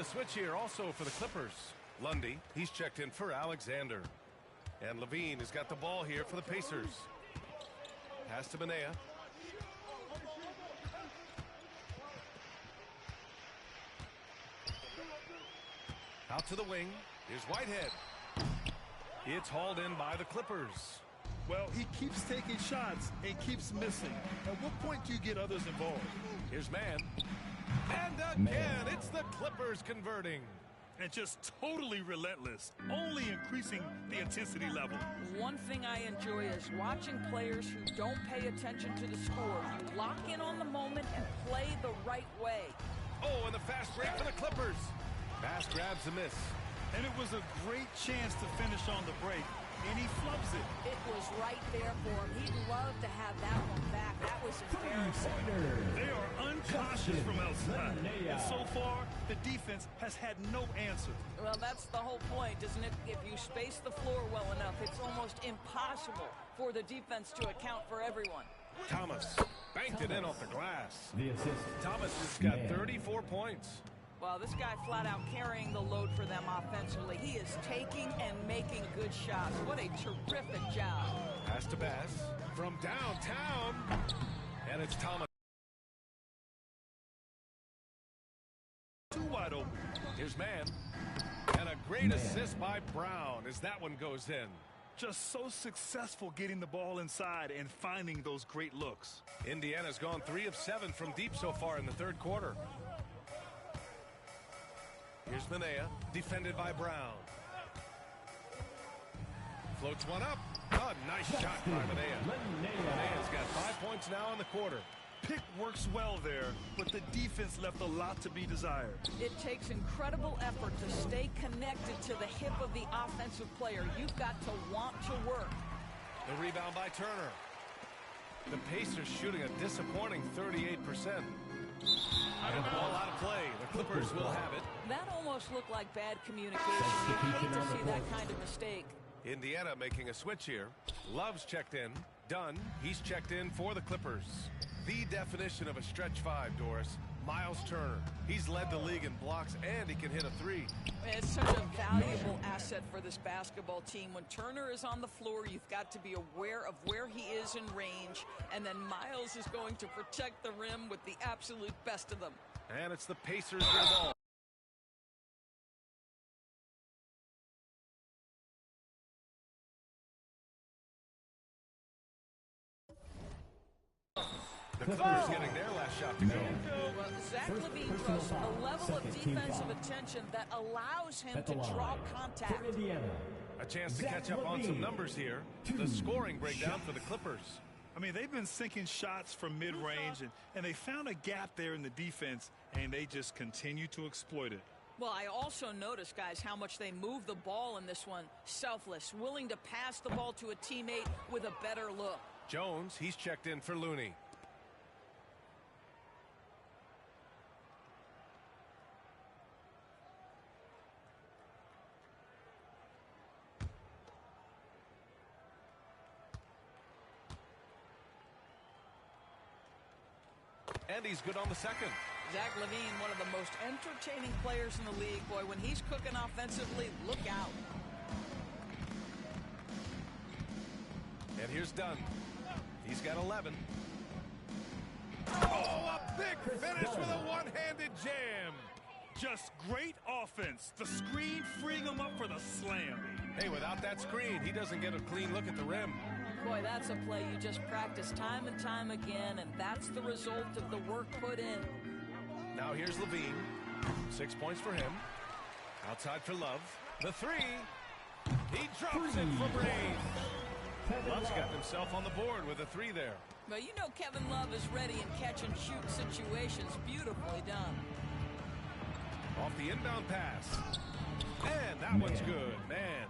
switch here also for the Clippers. Lundy, he's checked in for Alexander. And Levine has got the ball here for the Pacers. Pass to Manea. Out to the wing. Here's Whitehead. It's hauled in by the Clippers. Well, he keeps taking shots and keeps missing. At what point do you get others involved? Here's Mann. And again, it's the Clippers converting. And just totally relentless, only increasing the intensity level. One thing I enjoy is watching players who don't pay attention to the score. You lock in on the moment and play the right way. Oh, and the fast break for the Clippers. Pass grabs a miss. And it was a great chance to finish on the break, and he flubs it. It was right there for him. He'd love to have that one back. That was embarrassing. They are uncautious from outside, and so far, the defense has had no answer. Well, that's the whole point, isn't it? If you space the floor well enough, it's almost impossible for the defense to account for everyone. Thomas banked it in off the glass. The assist. Thomas has got 34 points. Well, this guy flat out carrying the load for them offensively. He is taking and making good shots. What a terrific job. Pass to Bass from downtown. And it's Thomas. Too wide open. Here's Mann. And a great assist by Brown as that one goes in. Just so successful getting the ball inside and finding those great looks. Indiana's gone 3 of 7 from deep so far in the third quarter. Here's Manea, defended by Brown. Floats one up. Oh, nice shot by Manea. Manea's got 5 points now in the quarter. Pick works well there, but the defense left a lot to be desired. It takes incredible effort to stay connected to the hip of the offensive player. You've got to want to work. The rebound by Turner. The Pacers shooting a disappointing 38%. And ball out of play. The Clippers will have it. That almost looked like bad communication. You hate to see that kind of mistake. Indiana making a switch here. Love's checked in. Dunn, he's checked in for the Clippers. The definition of a stretch five, Doris. Miles Turner. He's led the league in blocks, and he can hit a three. It's such a valuable asset for this basketball team. When Turner is on the floor, you've got to be aware of where he is in range, and then Miles is going to protect the rim with the absolute best of them. And it's the Pacers with the ball. The Clippers getting their last shot to go. Well, Zach LaVine throws a level of defensive attention that allows him to draw contact. A chance to catch up on some numbers here. The scoring breakdown for the Clippers. I mean, they've been sinking shots from mid-range, and they found a gap there in the defense, and they just continue to exploit it. Well, I also noticed, guys, how much they move the ball in this one. Selfless, willing to pass the ball to a teammate with a better look. Jones, he's checked in for Looney. And he's good on the second. Zach LaVine, one of the most entertaining players in the league. Boy, when he's cooking offensively, look out. And here's Dunn. He's got 11. Oh, a big finish with a one-handed jam. Just great offense. The screen freeing him up for the slam. Hey, without that screen, he doesn't get a clean look at the rim. Boy, that's a play you just practice time and time again, and that's the result of the work put in. Now here's LaVine. 6 points for him. Outside for Love. The three. He drops it for Brave. Love's got himself on the board with a three there. Well, you know Kevin Love is ready in catch-and-shoot situations. Beautifully done. Off the inbound pass. And that one's good. Man.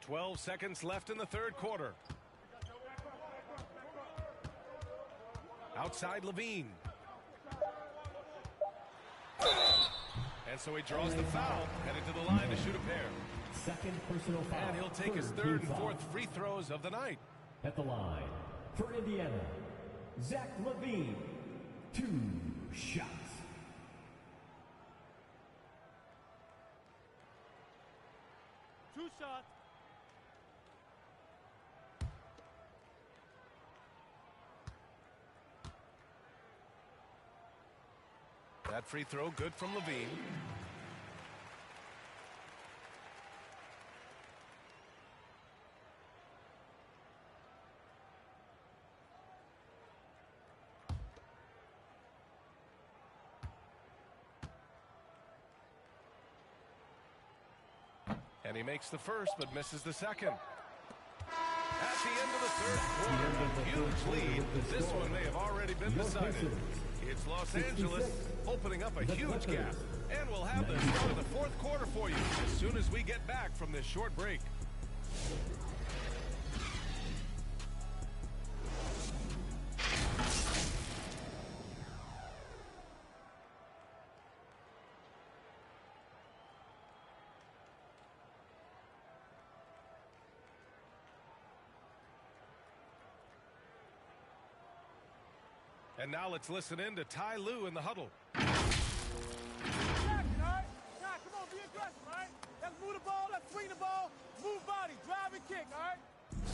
12 seconds left in the third quarter. Outside LaVine. And so he draws the foul, headed to the line to shoot a pair. Second personal foul. And he'll take his third and fourth free throws of the night. At the line for Indiana, Zach LaVine. 2 shots. 2 shots. That free throw good from Levine. And he makes the first, but misses the second. At the end of the third quarter, a huge lead. This one may have already been decided. It's Los Angeles opening up a huge gap. And we'll have the start of the fourth quarter for you as soon as we get back from this short break. And now let's listen in to Ty Lue in the huddle. Come on, be aggressive, all right? Let's move the ball, let's swing the ball, move body, drive and kick, all right?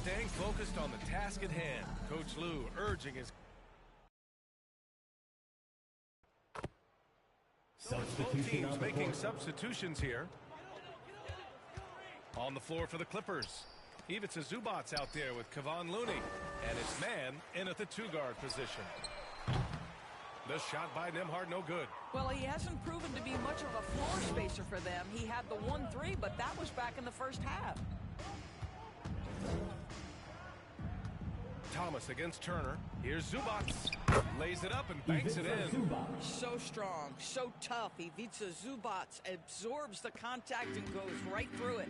Staying focused on the task at hand, Coach Lue urging his both teams making substitutions here. On the floor for the Clippers, Ivica Zubac's out there with Kevon Looney, and it's man in at the two-guard position. The shot by Nembhard, no good. Well, he hasn't proven to be much of a floor spacer for them. He had the 1-3, but that was back in the first half. Thomas against Turner. Here's Zubac. Lays it up and banks it in. So strong, so tough. Ivica Zubac absorbs the contact and goes right through it.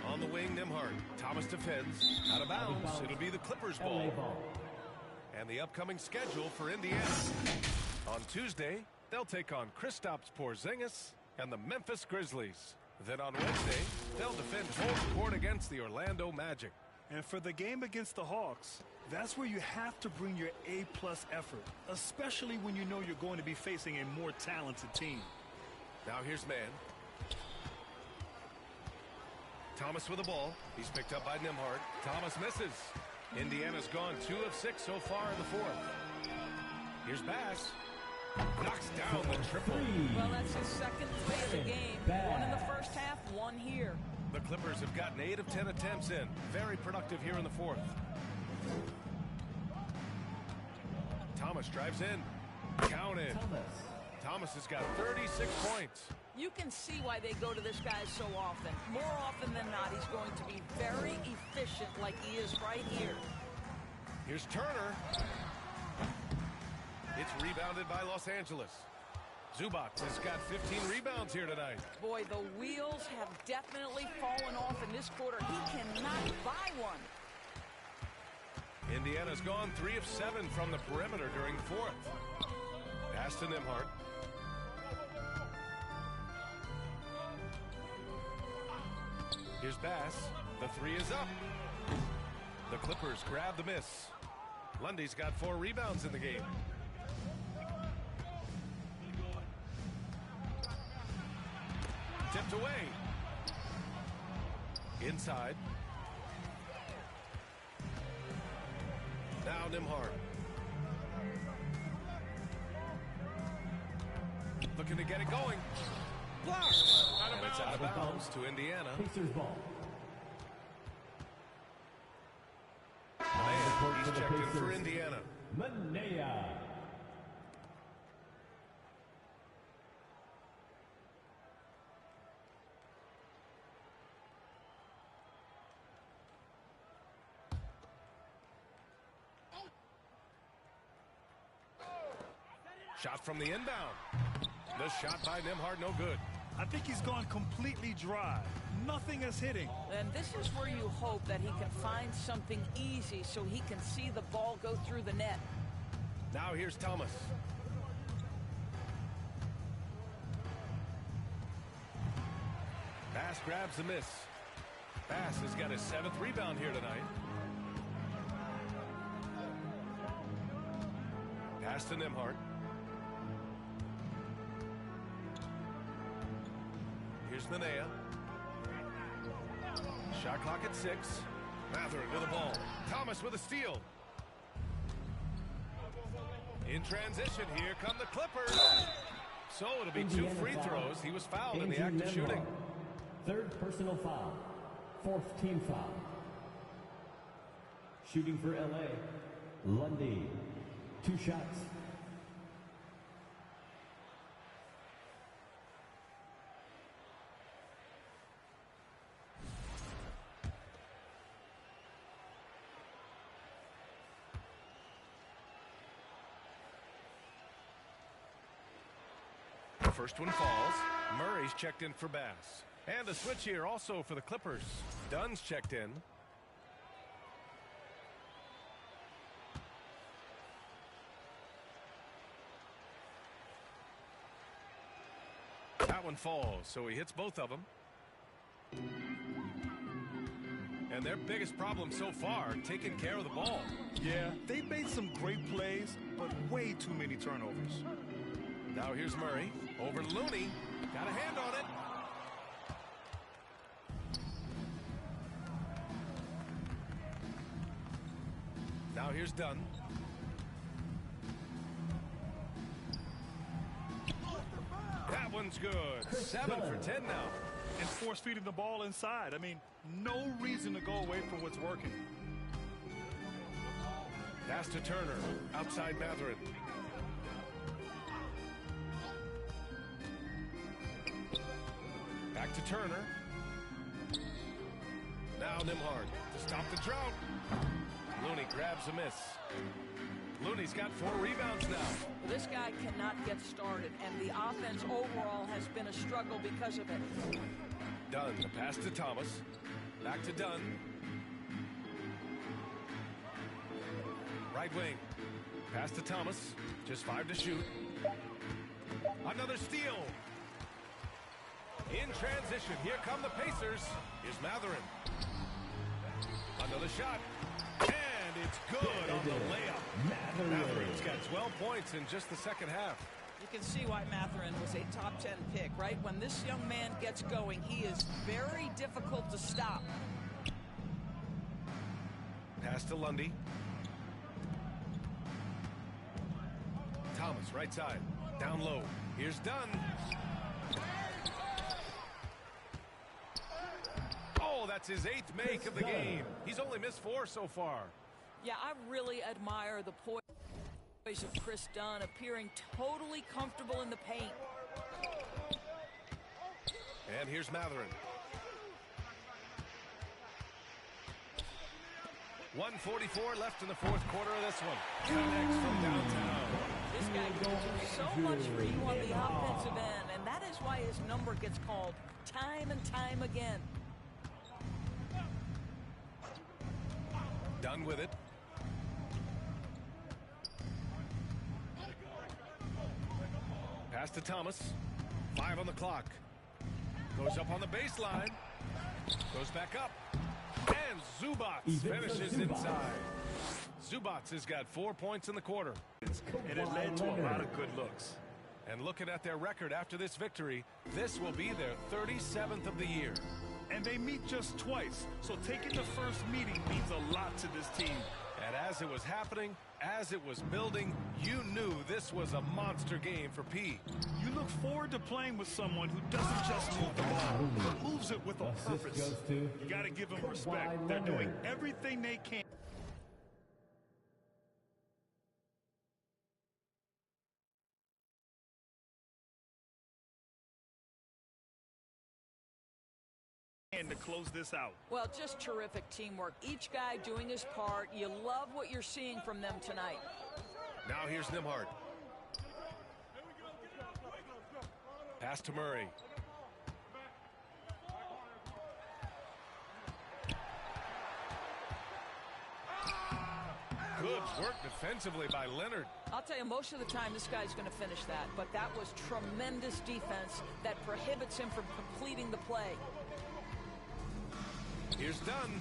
On the wing, Nembhard. Thomas defends. Out of bounds. It'll be the Clippers' ball. And the upcoming schedule for Indiana. On Tuesday, they'll take on Kristaps Porzingis and the Memphis Grizzlies. Then on Wednesday, they'll defend home court against the Orlando Magic. And for the game against the Hawks, that's where you have to bring your A-plus effort, especially when you know you're going to be facing a more talented team. Now here's man. Thomas with the ball. He's picked up by Nembhard. Thomas misses. Indiana's gone 2 of 6 so far in the fourth. Here's Bass. Knocks down the triple. Well, that's his second three of the game. One in the first half, one here. The Clippers have gotten 8 of 10 attempts in. Very productive here in the fourth. Thomas drives in. Counted. Thomas has got 36 points. You can see why they go to this guy so often. More often than not, he's going to be very efficient like he is right here. Here's Turner. It's rebounded by Los Angeles. Zubac has got 15 rebounds here tonight. Boy, the wheels have definitely fallen off in this quarter. He cannot buy one. Indiana's gone 3 of 7 from the perimeter during the fourth. Pass to Nembhard. Here's Bass. The 3 is up. The Clippers grab the miss. Lundy's got 4 rebounds in the game. Tipped away. Inside. Now Nembhard. Looking to get it going. Blocked. And it's out of bounds to Indiana. Pacers ball. Man, he's checked in for Indiana. Manea. Shot from the inbound. The shot by Nembhard, no good. I think he's gone completely dry. Nothing is hitting. And this is where you hope that he can find something easy so he can see the ball go through the net. Now here's Thomas. Bass grabs the miss. Bass has got his 7th rebound here tonight. Pass to Nembhard. Here's Nanea. Shot clock at 6. Mathurin with a ball. Thomas with a steal. In transition, here come the Clippers. So it'll be 2 free throws. He was fouled in the act of shooting. Third personal foul. Fourth team foul. Shooting for LA, Lundy. 2 shots. The first one falls. Murray's checked in for Bass. And a switch here also for the Clippers. Dunn's checked in. That one falls, so he hits both of them. And their biggest problem so far, taking care of the ball. Yeah, they made some great plays, but way too many turnovers. Now here's Murray. Over Looney. Got a hand on it. Now here's Dunn. That one's good. 7 for 10 now. And force feeding the ball inside. I mean, no reason to go away from what's working. Pass to Turner. Outside Mathurin. Back to Turner. Now Nembhard to stop the drought. Looney grabs a miss. Looney's got 4 rebounds now. This guy cannot get started, and the offense overall has been a struggle because of it. Dunn, the pass to Thomas. Back to Dunn. Right wing. Pass to Thomas. Just 5 to shoot. Another steal. In transition, here come the Pacers. Here's Mathurin. Another shot. And it's good on the layup. Mathurin's got 12 points in just the second half. You can see why Mathurin was a top 10 pick, right? When this young man gets going, he is very difficult to stop. Pass to Lundy. Thomas, right side. Down low. Here's Dunn. Oh, that's his 8th make of the game. He's only missed 4 so far. Yeah, I really admire the poise of Chris Dunn, appearing totally comfortable in the paint. And here's Mathurin. 1:44 left in the 4th quarter of this one. Connects from downtown. This guy can do so much for you on the offensive end, and that is why his number gets called time and time again. Done with it. Pass to Thomas. 5 on the clock. Goes up on the baseline. Goes back up. And Zubats finishes inside. Zubats has got 4 points in the quarter. And it led to a lot of good looks. And looking at their record after this victory, this will be their 37th of the year. And they meet just twice, so taking the first meeting means a lot to this team. And as it was happening, as it was building, you knew this was a monster game for P. You look forward to playing with someone who doesn't just move the ball, but moves it with a purpose. You got to give them respect. They're doing everything they can. And to close this out. Well, just terrific teamwork. Each guy doing his part. You love what you're seeing from them tonight. Now here's Nembhard. Pass to Murray. Good work defensively by Leonard. I'll tell you, most of the time this guy's going to finish that, but that was tremendous defense that prohibits him from completing the play. Here's Dunn,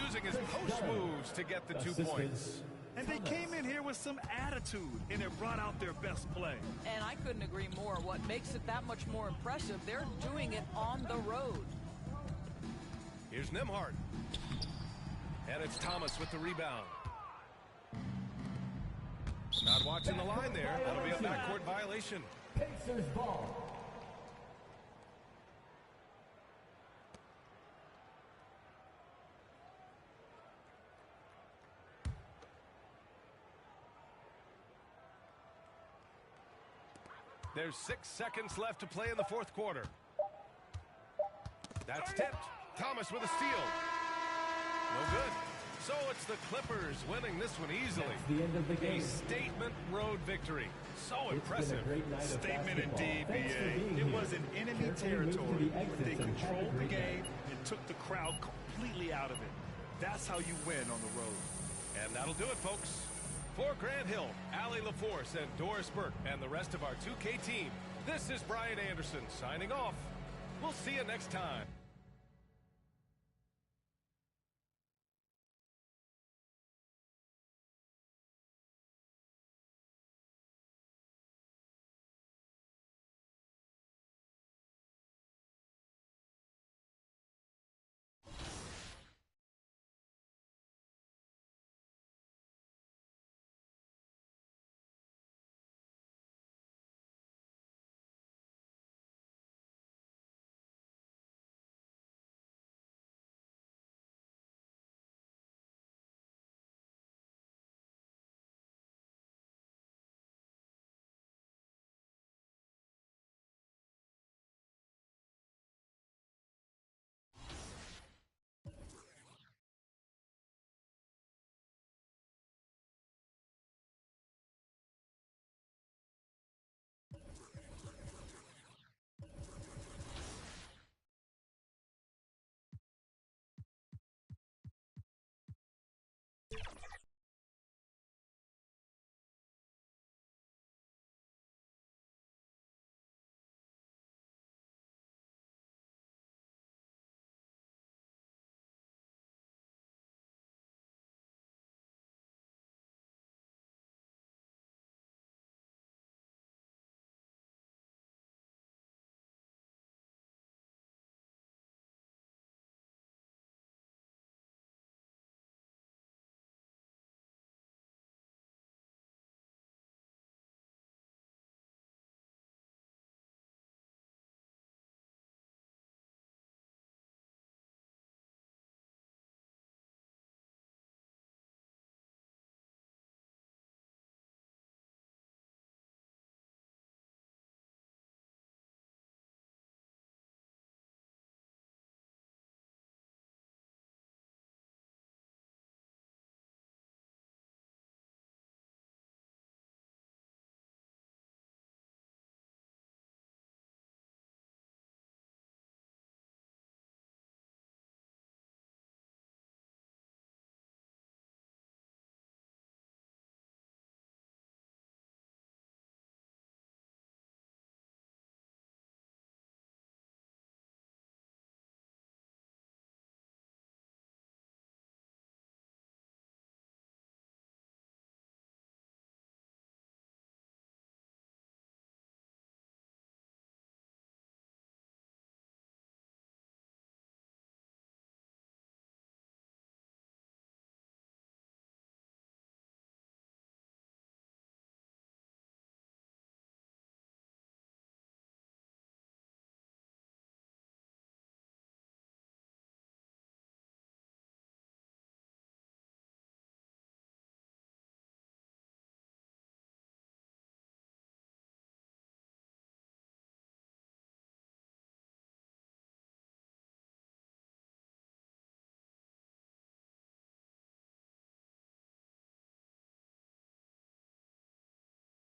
using his post moves to get the 2 points. And they came in here with some attitude, and it brought out their best play. And I couldn't agree more. What makes it that much more impressive, they're doing it on the road. Here's Nembhard. And it's Thomas with the rebound. Not watching the line there. That'll be a backcourt violation. Pacers ball. There's 6 seconds left to play in the fourth quarter. That's tipped. Thomas with a steal. No good. So it's the Clippers winning this one easily. That's the end of the game. A statement road victory. So It's impressive. been a great night of Statement basketball. indeed, Thanks for BA. being It here. was in enemy Carefully move to territory, the but exits they and have a controlled the great game night. and took the crowd completely out of it. That's how you win on the road. And that'll do it, folks. For Grant Hill, Allie LaForce, and Doris Burke, and the rest of our 2K team, this is Brian Anderson signing off. We'll see you next time.